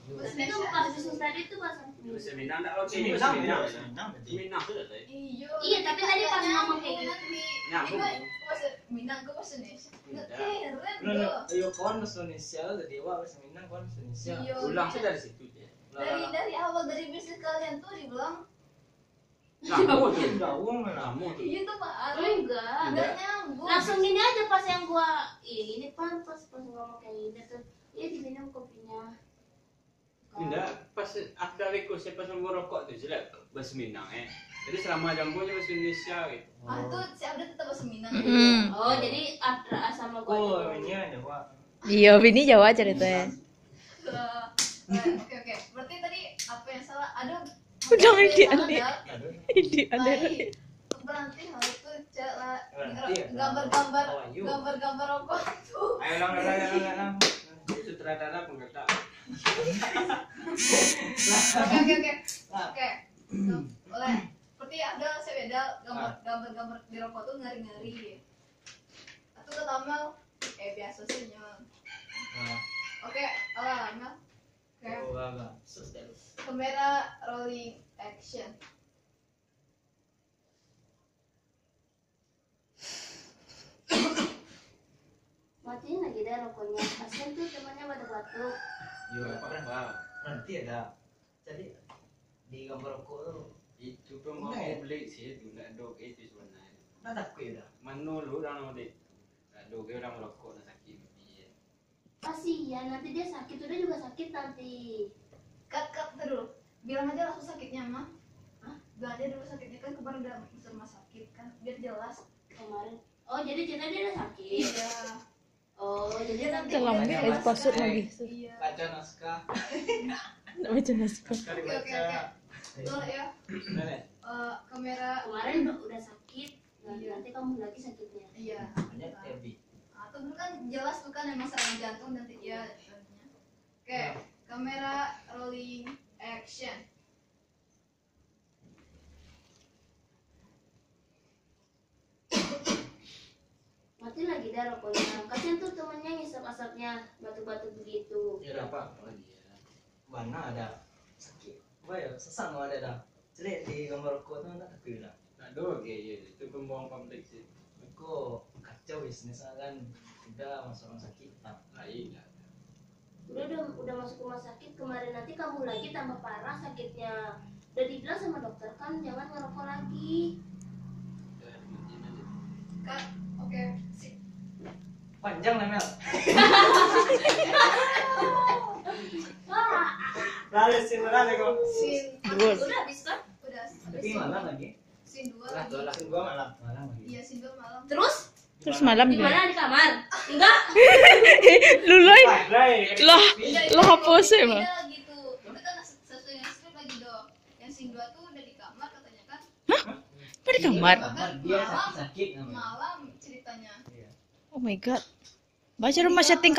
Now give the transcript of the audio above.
Itu pas bisnis tadi itu bahasa Minang enggak oke. Minang tuh tadi. Iya, tapi tadi pas ngomong kayak gitu. Nyambung. Minang ke bahasa Indonesia. Iya. Keren loh. Ayo kawan bahasa Indonesia, jadi wah bahasa Minang kawan bahasa Indonesia. Iya. Ulang tuh dari situ ya. Dari awal dari bisnis kalian tuh dibilang Nyambung tuh. Jauh malah. Nyambung tuh. iya tuh Pak Ari. Enggak. Nggak nyambung. Langsung ini aja pas yang gua ini pas ngomong kayak gini tuh. Iya diminum kopinya. Enggak, pas ada request pas mau rokok tuh jelek bahasa Minang Jadi selama jambunya bahasa Indonesia gitu. Ah tuh si Abda tetap bahasa Minang. Oh, jadi Adra sama gua. Oh, ini ada wah. Iya, ini Jawa ceritanya. Oke. Berarti tadi apa yang salah? Aduh. Udah apa yang ini salah, Andi. Dal? Ini ada. Baik. Berarti hal itu cara Berarti ya, gambar-gambar how are you? gambar-gambar rokok tuh. Ayo lang. Sutradara penggerak. Oke. Boleh. Seperti ada saya beda gambar-gambar di rokok tuh ngari-ngari. Atau kata Mel, biasa saja. Oke, Mel. Oke. Oh, enggak. Susah. Kamera rolling action. Matiin lagi deh rokoknya. Kasian tuh temannya pada batuk. Iya, nanti ada. Jadi di gambar rokok tuh Itu tuh mau beli sih, enggak dok itu sebenarnya. nggak takut ya. Manu lu orang mau dek. Enggak dok dia orang merokok dan sakit. Kasian nanti dia sakit, udah juga sakit nanti. Cut dulu. Bilang aja langsung sakitnya mah. Bilang aja dulu sakitnya kan kemarin udah masuk rumah sakit kan biar jelas. Kemarin. Oh, jadi cerita dia udah sakit. Iya. Oh, jadi nanti Dalam Iya, es password lagi. Iya. Baca naskah. Nggak baca naskah. Naskah Oke. dibaca. Tuh ya. Nenek, Kamera. kemarin udah sakit. Nanti kamu lagi sakitnya. Iya. banyak TB. Atau dulu kan jelas tuh kan emang serangan jantung nanti dia. Oke. Kamera rolling action. Mati lagi dah rokoknya. Kasian tuh temennya ngisap asapnya batu-batu begitu. Ya apa? Mana ada sakit? Apa ya? Sesak nggak ada dah. Jelek di gambar rokok tuh nggak takut dah. Enggak dok ya, itu pembohong publik sih. Aku kacau bisnis kan. Udah masuk rumah sakit. Nah, iya. Udah masuk rumah sakit kemarin, nanti kamu lagi tambah parah sakitnya. Udah dibilang sama dokter kan jangan ngerokok lagi. Cut. Oke. Panjang lah Mel. Wah, Lalu sih mana kok? Scene. udah habis kan? Udah. Tapi malam lagi. Scene 2 Lah, lagi. scene 2 malam. Malam lagi. Iya, scene 2 malam. Terus malam Di dia. mana, di kamar? Enggak. Lulai. Rai. Lah, lah hapus ya, Bang. Beda gitu. Itu kan sesuai yang script lagi dong. Yang scene 2 tuh udah di kamar katanya kan. Apa di kamar? Dia sakit-sakit namanya. Malam ceritanya. Iya. Oh my god. Baca rumah setting